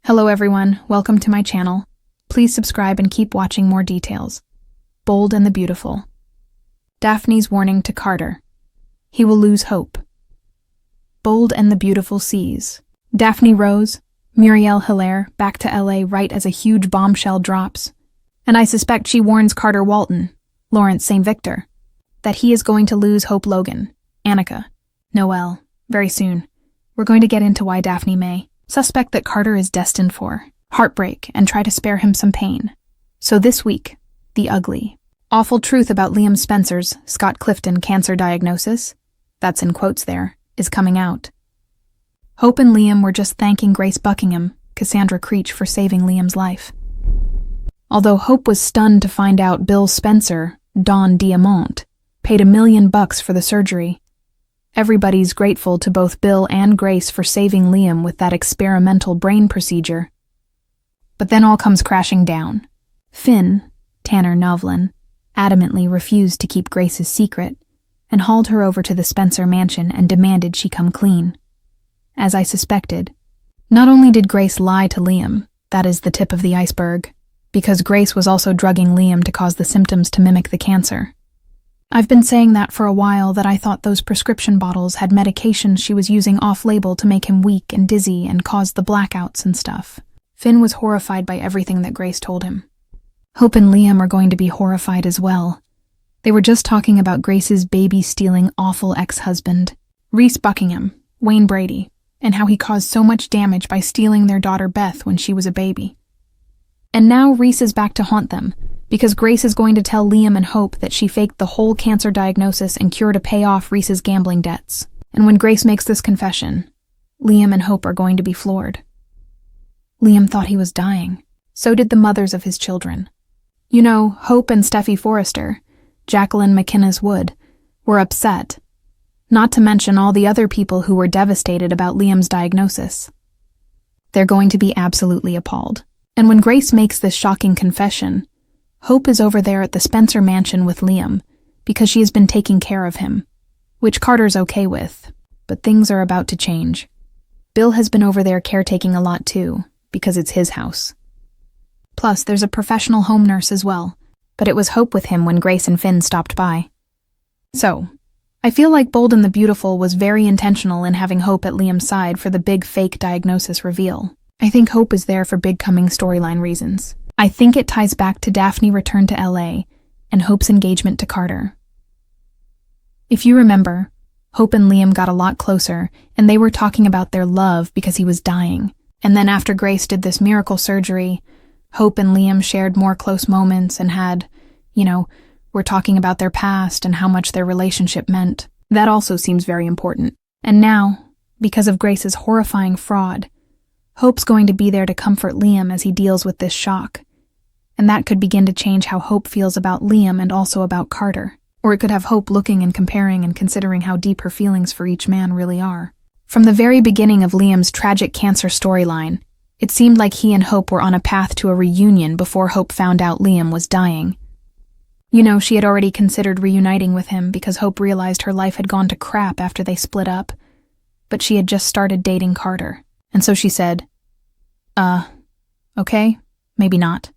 Hello everyone, welcome to my channel. Please subscribe and keep watching more details. Bold and the Beautiful. Daphne's warning to Carter. He will lose hope. Bold and the Beautiful sees Daphne Rose, Muriel Hilaire, back to LA right as a huge bombshell drops. And I suspect she warns Carter Walton, Lawrence St. Victor, that he is going to lose Hope Logan, Annika, Noelle, very soon. We're going to get into why Daphne may suspect that Carter is destined for heartbreak and try to spare him some pain. So this week, the ugly, awful truth about Liam Spencer's Scott Clifton cancer diagnosis, that's in quotes there, is coming out. Hope and Liam were just thanking Grace Buckingham, Cassandra Creech, for saving Liam's life. Although Hope was stunned to find out Bill Spencer, Don Diamont, paid $1 million for the surgery. Everybody's grateful to both Bill and Grace for saving Liam with that experimental brain procedure. But then all comes crashing down. Finn, Tanner Novlin, adamantly refused to keep Grace's secret and hauled her over to the Spencer mansion and demanded she come clean. As I suspected, not only did Grace lie to Liam, that is the tip of the iceberg, because Grace was also drugging Liam to cause the symptoms to mimic the cancer. I've been saying that for a while, that I thought those prescription bottles had medications she was using off-label to make him weak and dizzy and cause the blackouts and stuff. Finn was horrified by everything that Grace told him. Hope and Liam are going to be horrified as well. They were just talking about Grace's baby-stealing awful ex-husband, Reese Buckingham, Wayne Brady, and how he caused so much damage by stealing their daughter Beth when she was a baby. And now Reese is back to haunt them, because Grace is going to tell Liam and Hope that she faked the whole cancer diagnosis and cure to pay off Reese's gambling debts. And when Grace makes this confession, Liam and Hope are going to be floored. Liam thought he was dying. So did the mothers of his children. You know, Hope and Steffi Forrester, Jacqueline McInnes Wood, were upset. Not to mention all the other people who were devastated about Liam's diagnosis. They're going to be absolutely appalled. And when Grace makes this shocking confession, Hope is over there at the Spencer mansion with Liam because she has been taking care of him, which Carter's okay with, but things are about to change. Bill has been over there caretaking a lot too, because it's his house. Plus, there's a professional home nurse as well, but it was Hope with him when Grace and Finn stopped by. So, I feel like Bold and the Beautiful was very intentional in having Hope at Liam's side for the big fake diagnosis reveal. I think Hope is there for big coming storyline reasons. I think it ties back to Daphne return to LA and Hope's engagement to Carter. If you remember, Hope and Liam got a lot closer and they were talking about their love because he was dying. And then after Grace did this miracle surgery, Hope and Liam shared more close moments and had, were talking about their past and how much their relationship meant. That also seems very important. And now, because of Grace's horrifying fraud, Hope's going to be there to comfort Liam as he deals with this shock. And that could begin to change how Hope feels about Liam and also about Carter. Or it could have Hope looking and comparing and considering how deep her feelings for each man really are. From the very beginning of Liam's tragic cancer storyline, it seemed like he and Hope were on a path to a reunion before Hope found out Liam was dying. She had already considered reuniting with him because Hope realized her life had gone to crap after they split up. But she had just started dating Carter. And so she said, okay, maybe not.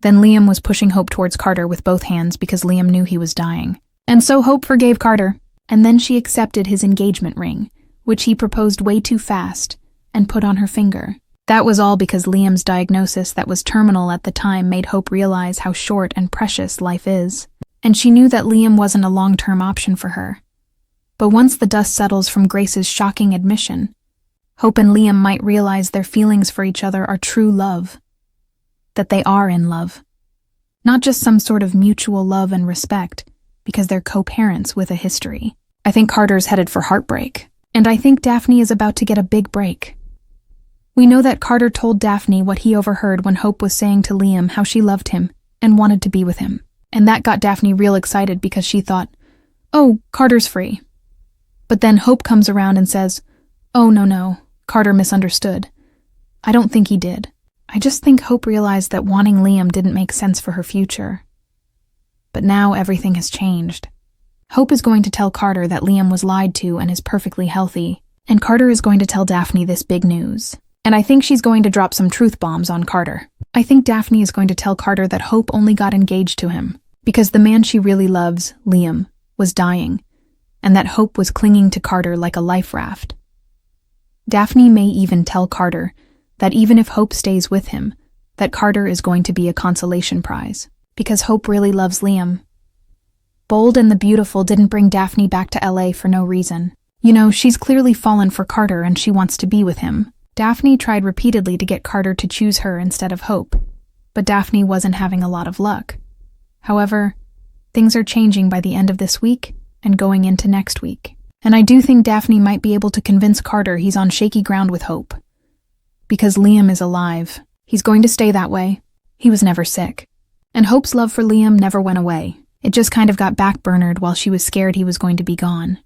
Then Liam was pushing Hope towards Carter with both hands because Liam knew he was dying. And so Hope forgave Carter, and then she accepted his engagement ring, which he proposed way too fast, and put on her finger. That was all because Liam's diagnosis that was terminal at the time made Hope realize how short and precious life is. And she knew that Liam wasn't a long-term option for her. But once the dust settles from Grace's shocking admission, Hope and Liam might realize their feelings for each other are true love. That they are in love. Not just some sort of mutual love and respect, because they're co-parents with a history. I think Carter's headed for heartbreak, and I think Daphne is about to get a big break. We know that Carter told Daphne what he overheard when Hope was saying to Liam how she loved him and wanted to be with him. And that got Daphne real excited because she thought, oh, Carter's free. But then Hope comes around and says, oh, no, Carter misunderstood. I don't think he did. I just think Hope realized that wanting Liam didn't make sense for her future. But now everything has changed. Hope is going to tell Carter that Liam was lied to and is perfectly healthy, and Carter is going to tell Daphne this big news. And I think she's going to drop some truth bombs on Carter. I think Daphne is going to tell Carter that Hope only got engaged to him because the man she really loves, Liam, was dying, and that Hope was clinging to Carter like a life raft. Daphne may even tell Carter that even if Hope stays with him, that Carter is going to be a consolation prize, because Hope really loves Liam. Bold and the Beautiful didn't bring Daphne back to LA for no reason. You know, she's clearly fallen for Carter and she wants to be with him. Daphne tried repeatedly to get Carter to choose her instead of Hope, but Daphne wasn't having a lot of luck. However, things are changing by the end of this week and going into next week. And I do think Daphne might be able to convince Carter he's on shaky ground with Hope. Because Liam is alive. He's going to stay that way. He was never sick. And Hope's love for Liam never went away. It just kind of got backburnered while she was scared he was going to be gone.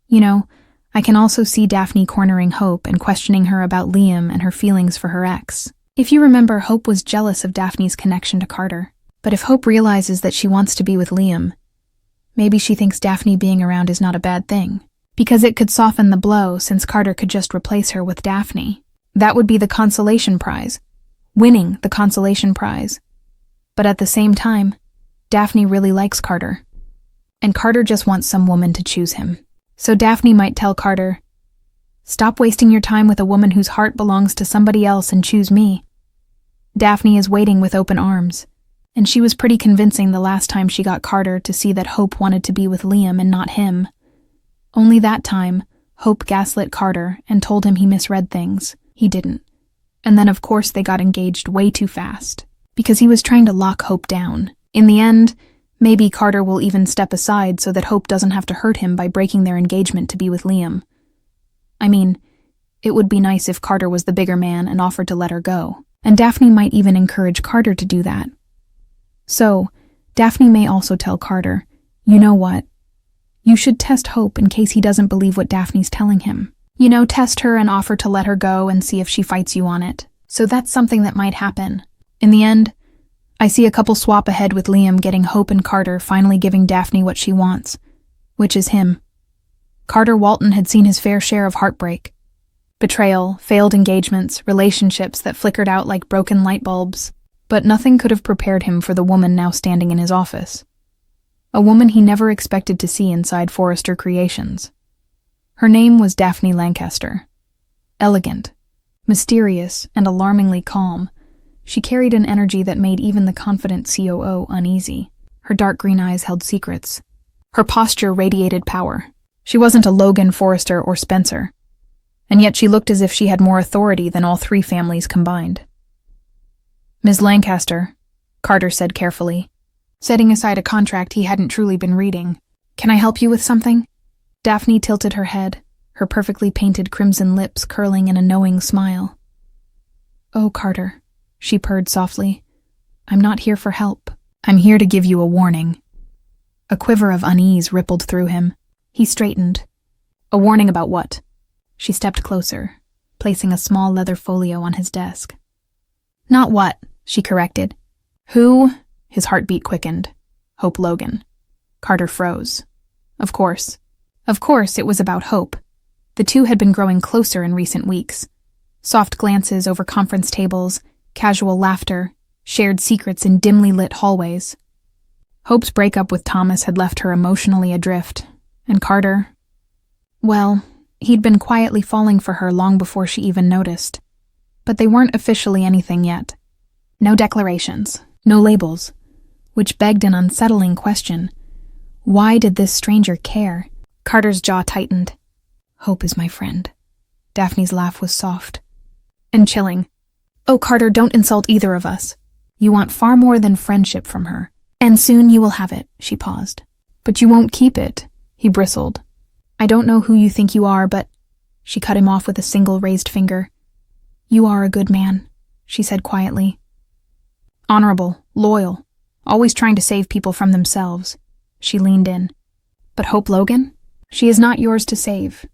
You know, I can also see Daphne cornering Hope and questioning her about Liam and her feelings for her ex. If you remember, Hope was jealous of Daphne's connection to Carter. But if Hope realizes that she wants to be with Liam, maybe she thinks Daphne being around is not a bad thing. Because it could soften the blow since Carter could just replace her with Daphne. That would be the consolation prize. Winning the consolation prize. But at the same time, Daphne really likes Carter. And Carter just wants some woman to choose him. So Daphne might tell Carter, "Stop wasting your time with a woman whose heart belongs to somebody else and choose me." Daphne is waiting with open arms, and she was pretty convincing the last time she got Carter to see that Hope wanted to be with Liam and not him. Only that time, Hope gaslit Carter and told him he misread things. He didn't. And then of course they got engaged way too fast, because he was trying to lock Hope down. In the end, maybe Carter will even step aside so that Hope doesn't have to hurt him by breaking their engagement to be with Liam. I mean, it would be nice if Carter was the bigger man and offered to let her go, and Daphne might even encourage Carter to do that. So, Daphne may also tell Carter, "You know what? You should test Hope in case he doesn't believe what Daphne's telling him. You know, test her and offer to let her go and see if she fights you on it." So that's something that might happen. In the end, I see a couple swap ahead with Liam getting Hope and Carter finally giving Daphne what she wants, which is him. Carter Walton had seen his fair share of heartbreak. Betrayal, failed engagements, relationships that flickered out like broken light bulbs. But nothing could have prepared him for the woman now standing in his office. A woman he never expected to see inside Forrester Creations. Her name was Daphne Lancaster. Elegant, mysterious, and alarmingly calm, she carried an energy that made even the confident COO uneasy. Her dark green eyes held secrets. Her posture radiated power. She wasn't a Logan, Forrester, or Spencer. And yet she looked as if she had more authority than all three families combined. "Ms. Lancaster," Carter said carefully, setting aside a contract he hadn't truly been reading. "Can I help you with something?" Daphne tilted her head, her perfectly painted crimson lips curling in a knowing smile. "Oh, Carter," she purred softly. "I'm not here for help. I'm here to give you a warning." A quiver of unease rippled through him. He straightened. "A warning about what?" She stepped closer, placing a small leather folio on his desk. "Not what," she corrected. "Who?" His heartbeat quickened. "Hope Logan." Carter froze. Of course. Of course it was about Hope. The two had been growing closer in recent weeks. Soft glances over conference tables, casual laughter, shared secrets in dimly lit hallways. Hope's breakup with Thomas had left her emotionally adrift, and Carter, well, he'd been quietly falling for her long before she even noticed. But they weren't officially anything yet. No declarations, no labels, which begged an unsettling question. Why did this stranger care? Carter's jaw tightened. "Hope is my friend." Daphne's laugh was soft and chilling. "Oh, Carter, don't insult either of us. You want far more than friendship from her. And soon you will have it," she paused. "But you won't keep it," he bristled. "I don't know who you think you are, but—" She cut him off with a single raised finger. "You are a good man," she said quietly. "Honorable, loyal, always trying to save people from themselves." She leaned in. "But Hope Logan? She is not yours to save.